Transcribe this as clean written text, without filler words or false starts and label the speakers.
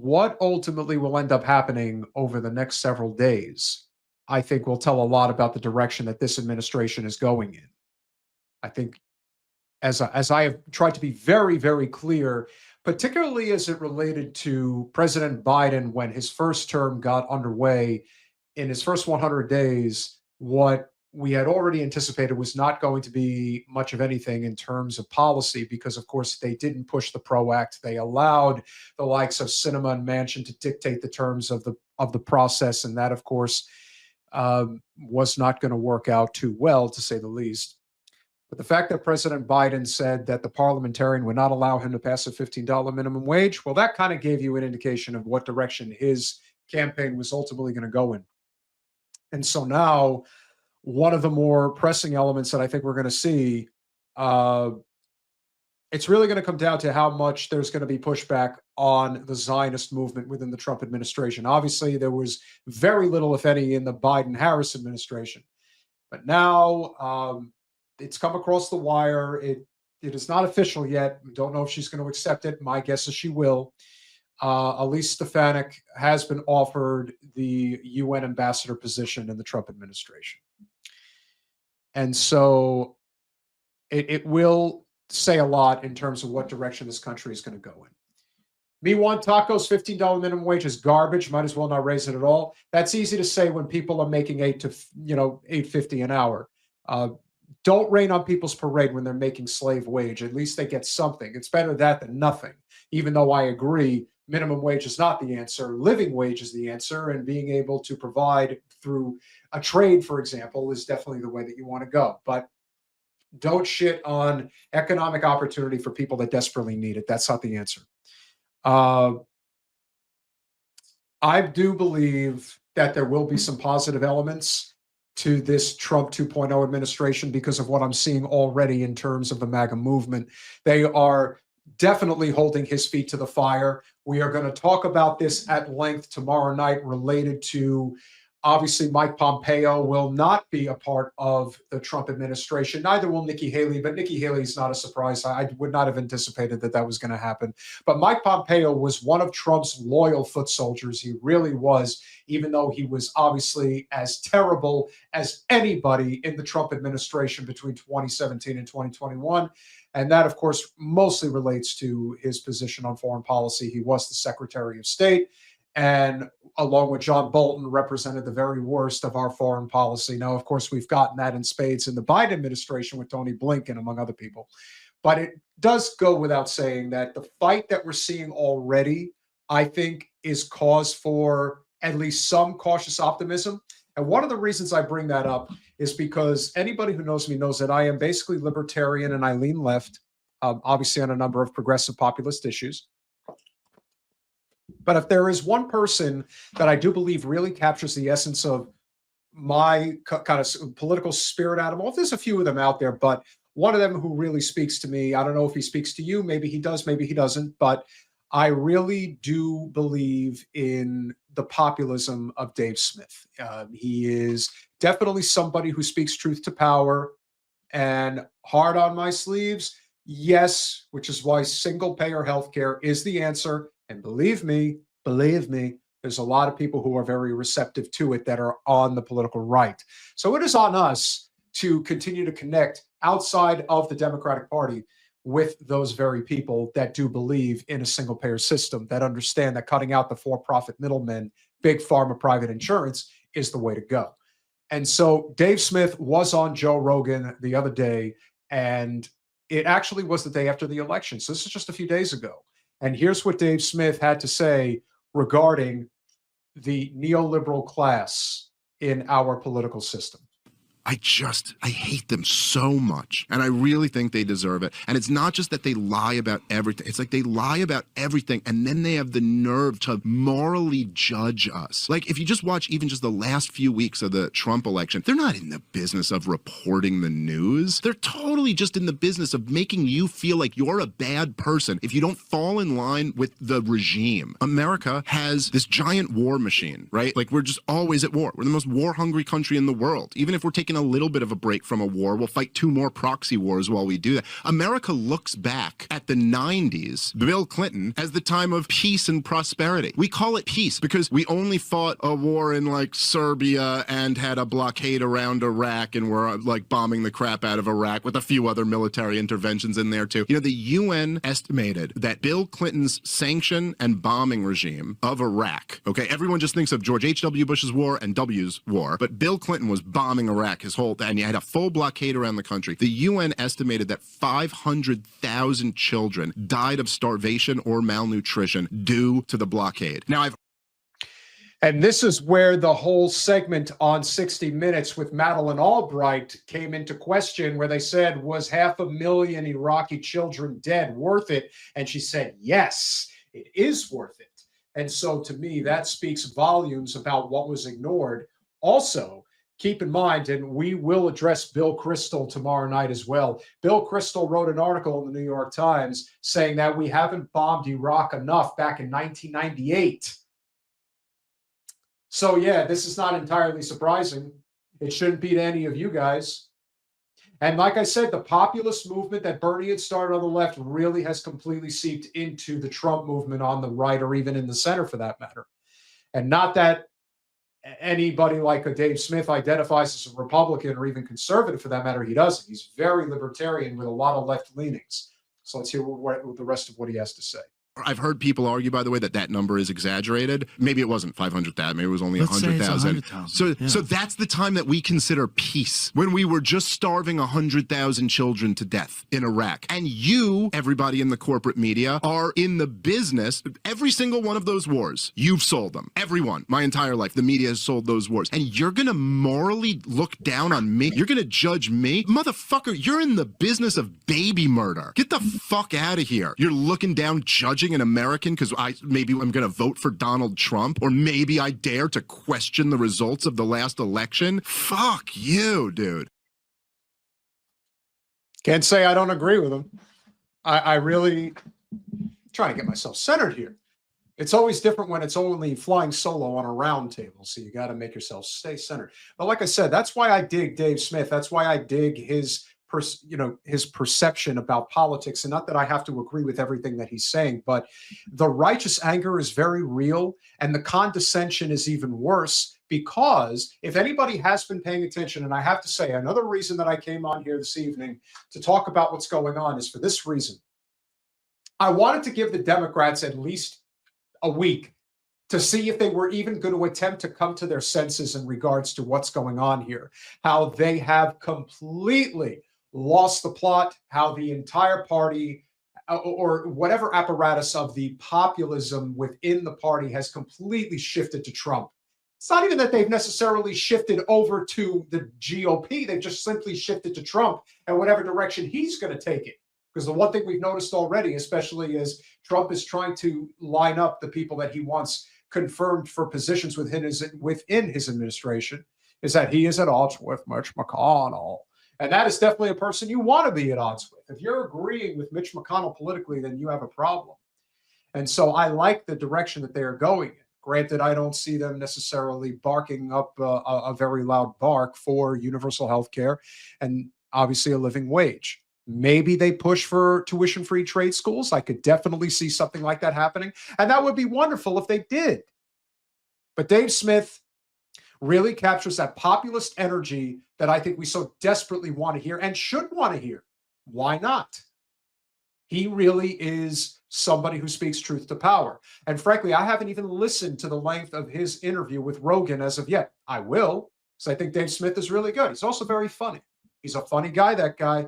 Speaker 1: what ultimately will end up happening over the next several days, I think will tell a lot about the direction that this administration is going in. I think as I have tried to be very, very clear, particularly as it related to President Biden when his first term got underway, in his first 100 days, what we had already anticipated was not going to be much of anything in terms of policy because, of course, they didn't push the PRO Act. They allowed the likes of Sinema and Manchin to dictate the terms of the process, and that, of course, was not going to work out too well, to say the least. But the fact that President Biden said that the parliamentarian would not allow him to pass a $15 minimum wage, well, that kind of gave you an indication of what direction his campaign was ultimately going to go in. And so now, one of the more pressing elements that I think we're going to see, it's really going to come down to how much there's going to be pushback on the Zionist movement within the Trump administration. Obviously, there was very little, if any, in the Biden-Harris administration. But now it's come across the wire. It is not official yet. We don't know if she's going to accept it. My guess is she will. Elise Stefanik has been offered the UN ambassador position in the Trump administration. And so it will say a lot in terms of what direction this country is going to go in. Me want tacos, $15 minimum wage is garbage. Might as well not raise it at all. That's easy to say when people are making $8.50 an hour. Don't rain on people's parade when they're making slave wage. At least they get something. It's better that than nothing. Even though I agree, minimum wage is not the answer. Living wage is the answer, and being able to provide through a trade, for example, is definitely the way that you want to go. But don't shit on economic opportunity for people that desperately need it. That's not the answer. I do believe that there will be some positive elements to this Trump 2.0 administration because of what I'm seeing already in terms of the MAGA movement. They are definitely holding his feet to the fire. We are going to talk about this at length tomorrow night related to, obviously, Mike Pompeo will not be a part of the Trump administration. Neither will Nikki Haley, but Nikki Haley is not a surprise. I would not have anticipated that was going to happen. But Mike Pompeo was one of Trump's loyal foot soldiers. He really was, even though he was obviously as terrible as anybody in the Trump administration between 2017 and 2021. And that, of course, mostly relates to his position on foreign policy. He was the Secretary of State, and along with John Bolton, represented the very worst of our foreign policy. Now, of course, we've gotten that in spades in the Biden administration with Tony Blinken, among other people. But it does go without saying that the fight that we're seeing already, I think, is cause for at least some cautious optimism. And one of the reasons I bring that up is because anybody who knows me knows that I am basically libertarian and I lean left, obviously on a number of progressive populist issues. But if there is one person that I do believe really captures the essence of my kind of political spirit animal, there's a few of them out there, but one of them who really speaks to me, I don't know if he speaks to you, maybe he does, maybe he doesn't, but I really do believe in the populism of Dave Smith. He is definitely somebody who speaks truth to power, and hard on my sleeves, yes, which is why single-payer healthcare is the answer. And believe me, there's a lot of people who are very receptive to it that are on the political right. So it is on us to continue to connect outside of the Democratic Party with those very people that do believe in a single-payer system, that understand that cutting out the for-profit middlemen, big pharma, private insurance is the way to go. And so Dave Smith was on Joe Rogan the other day, and it actually was the day after the election. So this is just a few days ago. And here's what Dave Smith had to say regarding the neoliberal class in our political system.
Speaker 2: I hate them so much. And I really think they deserve it. And it's not just that they lie about everything. It's like they lie about everything, and then they have the nerve to morally judge us. Like, if you just watch even just the last few weeks of the Trump election, they're not in the business of reporting the news. They're totally just in the business of making you feel like you're a bad person if you don't fall in line with the regime. America has this giant war machine, right? Like, we're just always at war. We're the most war-hungry country in the world. Even if we're taking a little bit of a break from a war. We'll fight 2 more proxy wars while we do that. America looks back at the 90s, Bill Clinton, as the time of peace and prosperity. We call it peace because we only fought a war in like Serbia and had a blockade around Iraq and were like bombing the crap out of Iraq with a few other military interventions in there too. You know, the UN estimated that Bill Clinton's sanction and bombing regime of Iraq, okay, everyone just thinks of George H.W. Bush's war and W's war, but Bill Clinton was bombing Iraq his whole, and you had a full blockade around the country. The UN estimated that 500,000 children died of starvation or malnutrition due to the blockade. Now,
Speaker 1: and this is where the whole segment on 60 Minutes with Madeleine Albright came into question, where they said, was 500,000 Iraqi children dead worth it? And she said, yes, it is worth it. And so to me, that speaks volumes about what was ignored. Also, keep in mind, and we will address Bill Kristol tomorrow night as well. Bill Kristol wrote an article in the New York Times saying that we haven't bombed Iraq enough back in 1998. So, yeah, this is not entirely surprising. It shouldn't be to any of you guys. And like I said, the populist movement that Bernie had started on the left really has completely seeped into the Trump movement on the right, or even in the center for that matter. And not that anybody like a Dave Smith identifies as a Republican or even conservative for that matter. He doesn't. He's very libertarian with a lot of left leanings. So let's hear what the rest of what he has to say.
Speaker 2: I've heard people argue, by the way, that that number is exaggerated. Maybe it wasn't 500,000. Maybe it was only 100,000. So that's the time that we consider peace, when we were just starving 100,000 children to death in Iraq. And you, everybody in the corporate media, are in the business. Every single one of those wars, you've sold them. Everyone, my entire life, the media has sold those wars. And you're going to morally look down on me? You're going to judge me? Motherfucker, you're in the business of baby murder. Get the fuck out of here. You're looking down, judging an American because maybe I'm going to vote for Donald Trump, or maybe I dare to question the results of the last election. Fuck you, dude.
Speaker 1: Can't say I don't agree with him. I really trying to get myself centered here. It's always different when it's only flying solo on a round table, so you got to make yourself stay centered. But like I said, that's why I dig Dave Smith. That's why I dig his perception about politics. And not that I have to agree with everything that he's saying, but the righteous anger is very real. And the condescension is even worse, because if anybody has been paying attention, and I have to say, another reason that I came on here this evening to talk about what's going on is for this reason. I wanted to give the Democrats at least a week to see if they were even going to attempt to come to their senses in regards to what's going on here, how they have completely lost the plot, how the entire party or whatever apparatus of the populism within the party has completely shifted to Trump. It's not even that they've necessarily shifted over to the GOP. They've just simply shifted to Trump and whatever direction he's going to take it. Because the one thing we've noticed already, especially as Trump is trying to line up the people that he wants confirmed for positions within his administration, is that he is at odds with Mitch McConnell. And that is definitely a person you want to be at odds with. If you're agreeing with Mitch McConnell politically, then you have a problem. And so I like the direction that they are going in. Granted, I don't see them necessarily barking up a very loud bark for universal health care and obviously a living wage. Maybe they push for tuition-free trade schools. I could definitely see something like that happening. And that would be wonderful if they did. But Dave Smith really captures that populist energy that I think we so desperately want to hear and should want to hear. Why not? He really is somebody who speaks truth to power. And frankly, I haven't even listened to the length of his interview with Rogan as of yet. I will, because I think Dave Smith is really good. He's also very funny. He's a funny guy, that guy.